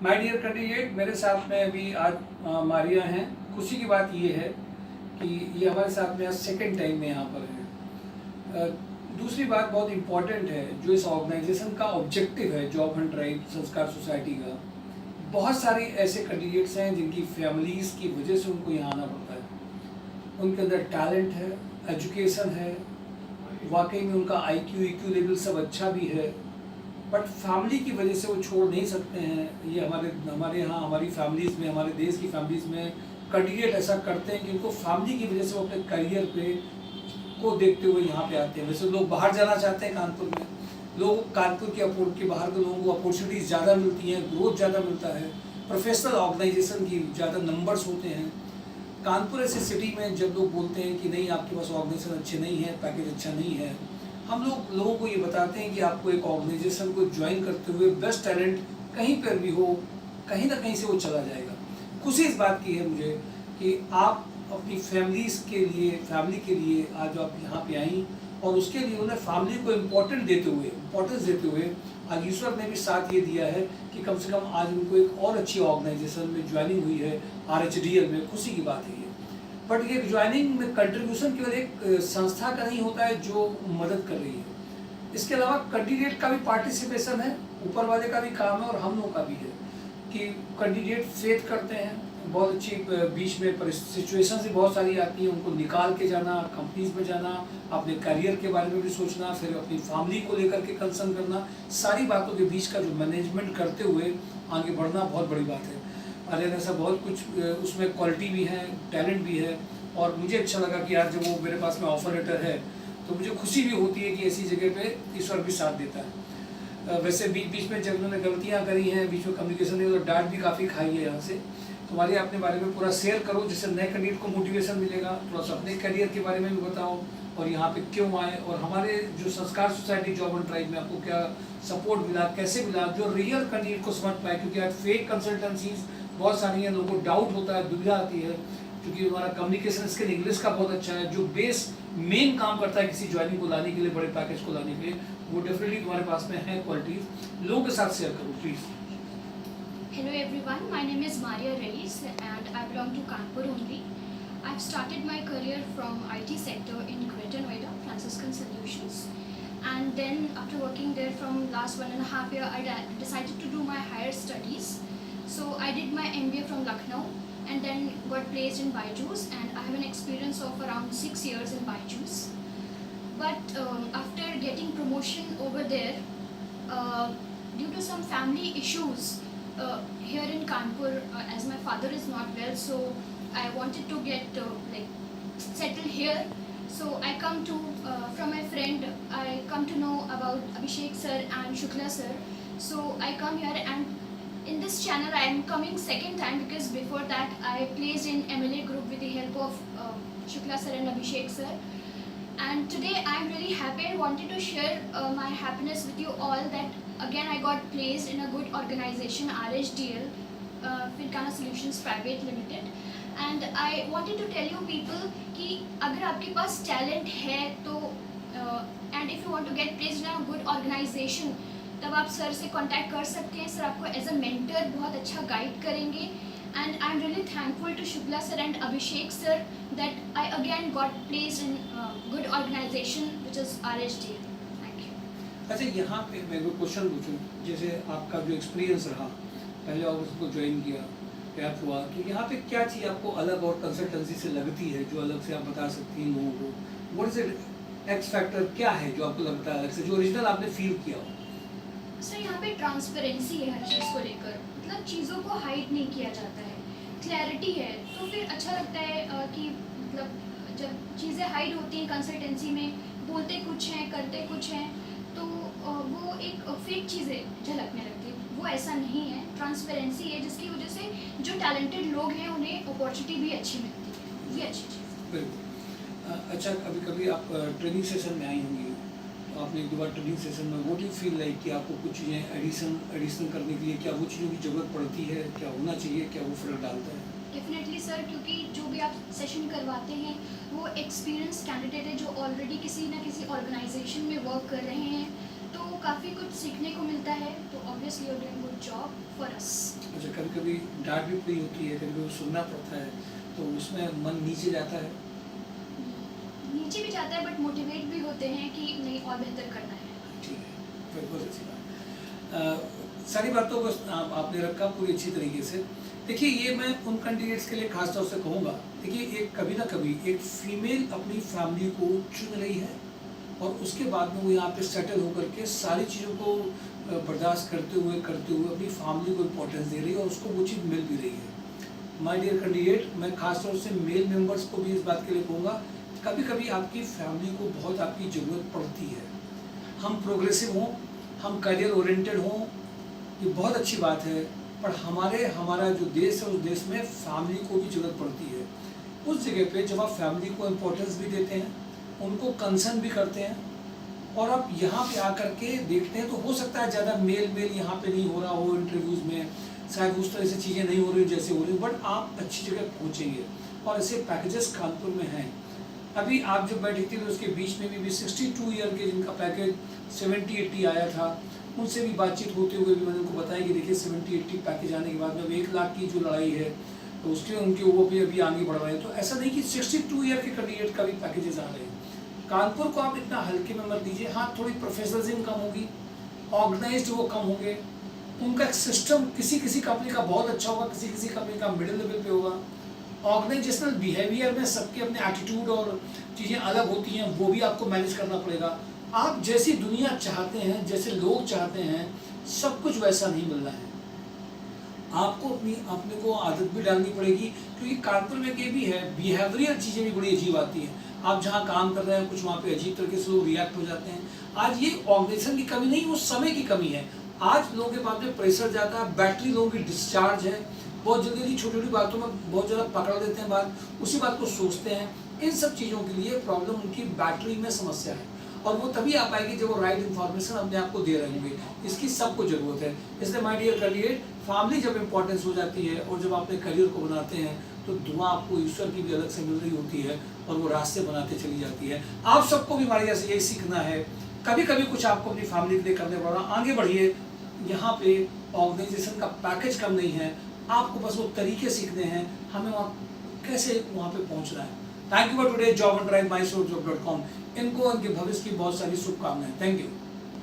My dear candidate, मेरे साथ में अभी आज मारिया हैं। खुशी की बात ये है कि ये हमारे साथ में आज सेकेंड टाइम में यहाँ पर है। दूसरी बात बहुत इम्पॉर्टेंट है, जो इस ऑर्गेनाइजेशन का ऑब्जेक्टिव है, जॉब हंट ड्राइव संस्कार सोसाइटी का। बहुत सारे ऐसे कैंडिडेट्स हैं जिनकी फैमिलीज़ की वजह से उनको यहाँ आना पड़ता है। उनके अंदर टैलेंट है, एजुकेशन है, वाकई में उनका IQ लेवल सब अच्छा भी है, बट फैमिली की वजह से वो छोड़ नहीं सकते हैं। ये हमारे यहाँ हमारी फैमिलीज़ में, हमारे देश की फैमिलीज़ में कैंडिडेट ऐसा करते हैं कि उनको फैमिली की वजह से वो अपने करियर पे को देखते हुए यहाँ पे आते हैं। वैसे लोग बाहर जाना चाहते हैं कानपुर में, लोग कानपुर के बाहर के लोगों को अपॉर्चुनिटीज़ ज़्यादा मिलती हैं, ग्रोथ ज़्यादा मिलता है, प्रोफेशनल ऑर्गेनाइजेशन की ज़्यादा नंबर्स होते हैं। कानपुर ऐसे सिटी में जब लोग बोलते हैं कि नहीं आपके पास ऑर्गेनाइजेशन अच्छे नहीं है, पैकेज अच्छा नहीं है, हम लोगों को ये बताते हैं कि आपको एक ऑर्गेनाइजेशन को ज्वाइन करते हुए बेस्ट टैलेंट कहीं पर भी हो, कहीं ना कहीं से वो चला जाएगा। खुशी इस बात की है मुझे कि आप अपनी फैमिली के लिए आज आप यहाँ पे आई, और उसके लिए उन्हें फैमिली को इम्पोर्टेंस देते हुए आज ईश्वर ने भी साथ ये दिया है कि कम से कम आज उनको एक और अच्छी ऑर्गेनाइजेशन में ज्वाइनिंग हुई है, RHDL में। खुशी की बात है ये। बट ये ज्वाइनिंग में कंट्रीब्यूशन केवल एक संस्था का नहीं होता है जो मदद कर रही है, इसके अलावा कैंडिडेट का भी पार्टिसिपेशन है, ऊपर वाले का भी काम है और हम लोग का भी है कि कैंडिडेट फेथ करते हैं। बहुत अच्छी बीच में सिचुएशन भी बहुत सारी आती हैं, उनको निकाल के जाना, कंपनीज में जाना, अपने करियर के बारे में भी सोचना, फिर अपनी फैमिली को लेकर के कंसर्न करना, सारी बातों के बीच का जो मैनेजमेंट करते हुए आगे बढ़ना बहुत बड़ी बात है। और ऐसा बहुत कुछ उसमें क्वालिटी भी है, टैलेंट भी है। और मुझे अच्छा लगा कि आज जब वो मेरे पास में ऑफर लेटर है तो मुझे खुशी भी होती है कि ऐसी जगह पे ईश्वर भी साथ देता है। वैसे बीच में जब उन्होंने गलतियाँ करी हैं, बीच में कम्युनिकेशन नहीं, तो डांट भी काफ़ी खाई है यहाँ से। तुम्हारे अपने बारे में पूरा शेयर करो जिससे नए कैंडिडेट को मोटिवेशन मिलेगा। थोड़ा सा अपने करियर के बारे में भी बताओ और यहाँ पे क्यों आए, और हमारे जो संस्कार सोसाइटी जॉब हंट ड्राइव में आपको क्या सपोर्ट मिला, कैसे मिला, जो रियल कैंडिडेट को समझ पाए। क्योंकि आज फेक कंसल्टेंसीज बहुत सारी हैं, लोगों को डाउट होता है, दुविधा आती है, क्योंकि हमारा कम्युनिकेशन स्किल इंग्लिश का बहुत अच्छा है। जो बेस मेन काम करता है किसी ज्वाइनिंग को लाने के लिए, बड़े पैकेज को लाने के लिए, वो डेफिनेटली तुम्हारे पास में है क्वालिटीज। लोगों के साथ शेयर करो please. Hello everyone, my name is Maria Reis and I belong to Kanpur only. I've started my career from IT sector in Greater Noida, Franciscan Solutions, and then after working there from last 1.5 years, I decided to do my higher studies. So I did my MBA from Lucknow and then got placed in Byju's, and I have an experience of around 6 years in Byju's. But after getting promotion over there, due to some family issues, here in Kanpur, as my father is not well, so I wanted to get settled here. So I come to from my friend, I come to know about Abhishek sir and Shukla sir. So I come here, and in this channel I am coming second time, because before that I placed in MLA group with the help of Shukla sir and Abhishek sir. And today I am really happy and wanted to share my happiness with you all that again I got placed in a good organization, RHDL, Filcana Solutions Private Limited. And I wanted to tell you people कि अगर आपके पास talent है तो and if you want to get placed in a good organization, तब आप sir से contact कर सकते हैं। सर आपको as a mentor बहुत अच्छा guide करेंगे। And I'm really thankful to Shukla sir and Abhishek sir that I again got placed in a good organization which is RHDL. Thank you. अच्छा, यहाँ पे मैं कोई क्वेश्चन पूछूं, जैसे आपका जो एक्सपीरियंस रहा, पहले ऑफिस को ज्वाइन किया, गैप हुआ, तो यहाँ पे क्या चीज़ आपको अलग और कंसल्टेंसी से लगती है जो अलग से आप बता सकती हैं लोगों को? What is it, x factor क्या है जो आपको लगता है अलग से, जो ओरिजिनल आपने फील किया हो? सर यहाँ पे ट्रांसपेरेंसी है हर चीज़ को लेकर, मतलब चीज़ों को हाइड नहीं किया जाता है, क्लैरिटी है, तो फिर अच्छा लगता है कि मतलब जब चीज़ें हाइड होती हैं कंसल्टेंसी में, बोलते कुछ हैं करते कुछ हैं, तो वो एक फेक चीज़ें झलकने लगती है। वो ऐसा नहीं है, ट्रांसपेरेंसी है जिसकी वजह से जो टैलेंटेड लोग हैं उन्हें अपॉर्चुनिटी भी अच्छी मिलती है, ये अच्छी चीज़। बिल्कुल। अच्छा, कभी कभी आप ट्रेनिंग सेशन में आई होंगी, तो आपने एक दो बार ट्रेनिंग सेशन में व्हाट यू फील लाइक कि आपको कुछ चीज़ें एडिशन करने के लिए क्या वो चीज़ों की ज़रूरत पड़ती है, क्या होना चाहिए, क्या वो फर्क डालता है? डेफिनेटली सर, क्योंकि जो भी आप सेशन करवाते हैं वो एक्सपीरियंस कैंडिडेट है जो ऑलरेडी किसी ना किसी ऑर्गेनाइजेशन में वर्क कर रहे हैं, तो काफ़ी कुछ सीखने को मिलता है, तो obviously you are doing good job for us. कभी डांट भी पड़ी होती है, कभी कभी सुनना पड़ता है, तो उसमें मन नीचे जाता है। नीचे भी जाता है बट मोटिवेट भी होते हैं कि नहीं और बेहतर करना है। ठीक है, फिर बहुत अच्छी बात। सारी बातों को आपने रखा पूरी अच्छी तरीके से। देखिए, ये मैं उन कैंडिडेट्स के लिए खास तौर से कहूँगा, देखिए एक कभी ना कभी एक फीमेल अपनी फैमिली को चुन रही है और उसके बाद में वो यहाँ पे सेटल होकर के सारी चीज़ों को बर्दाश्त करते हुए अपनी फैमिली को इम्पोर्टेंस दे रही है और उसको वो चीज़ मिल भी रही है। माय डियर कैंडिडेट, मैं खास तौर से मेल मेंबर्स को भी इस बात के लिए कहूँगा, कभी कभी आपकी फैमिली को बहुत आपकी ज़रूरत पड़ती है। हम प्रोग्रेसिव हों, हम करियर ओरिएंटेड हों, ये बहुत अच्छी बात है, पर हमारा जो देश है उस देश में फैमिली को भी ज़रूरत पड़ती है। उस जगह पे जब आप फैमिली को इम्पोर्टेंस भी देते हैं, उनको कंसर्न भी करते हैं और आप यहाँ पे आकर के देखते हैं, तो हो सकता है ज़्यादा मेल यहाँ पे नहीं हो रहा हो, इंटरव्यूज़ में शायद उस तरह से चीज़ें नहीं हो रही जैसे हो रही, बट आप अच्छी जगह पहुँचेंगे और ऐसे पैकेजेस कानपुर में हैं। अभी आप जब बैठी थी तो उसके बीच में भी 62 ईयर के जिनका पैकेज 70-80 आया था, उनसे भी बातचीत होते हुए भी मैंने उनको बताया कि देखिए 70-80 पैकेज आने के बाद में अब 1 लाख की जो लड़ाई है तो उसके उनके वो भी अभी आगे बढ़ रहे हैं। तो ऐसा नहीं कि 62 ईयर के कैंडिडेट का भी पैकेजेस आ रहे हैं। कानपुर को आप इतना हल्के में मत लीजिए। हाँ, थोड़ी प्रोफेशनलिज्म कम होगी, ऑर्गेनाइज्ड वो कम होंगे, उनका सिस्टम किसी कंपनी का बहुत अच्छा होगा, किसी कंपनी का मिडिल लेवल पे होगा। ऑर्गेनाइजेशनल बिहेवियर में सबके अपने एटीट्यूड और चीज़ें अलग होती हैं, वो भी आपको मैनेज करना पड़ेगा। आप जैसी दुनिया चाहते हैं, जैसे लोग चाहते हैं, सब कुछ वैसा नहीं मिल रहा है। आपको अपने को आदत भी डालनी पड़ेगी, क्योंकि कानपुर में ये भी है, बिहेवियरल चीज़ें भी बड़ी अजीब आती हैं। आप जहाँ काम कर रहे हैं कुछ वहाँ पे अजीब तरीके से लोग रिएक्ट हो जाते हैं। आज ये ऑर्गेनाइजेशन की कमी नहीं, वो समय की कमी है। आज लोगों के पास में प्रेशर ज़्यादा है, बैटरी लोगों की डिस्चार्ज है, बहुत जल्दी छोटी छोटी बातों में बहुत ज़्यादा पकड़ लेते हैं बात, उसी बात को सोचते हैं। इन सब चीज़ों के लिए प्रॉब्लम उनकी बैटरी में समस्या है और वो तभी आ पाएगी जब वो राइट इन्फॉर्मेशन अपने आप को दे रहे होंगे। इसकी सबको ज़रूरत है। इसलिए माय डियर कैंडिडेट, फैमिली जब इम्पोर्टेंस हो जाती है और जब आप अपने करियर को बनाते हैं तो दुआ आपको ईश्वर की भी अलग से मिल रही होती है और वो रास्ते बनाते चली जाती है। आप सबको भी हमारे से यही सीखना है। कभी कभी कुछ आपको अपनी फैमिली के लिए करने पड़ रहा, आगे बढ़िए। यहाँ पे ऑर्गेनाइजेशन का पैकेज कम नहीं है, आपको बस वो तरीके सीखने हैं, हमें कैसे वहाँ पे पहुँचना है। Thank you for today, job and drive, mysourcejob.com। इनको इनके भविष्य की बहुत सारी शुभकामनाएं। Thank you.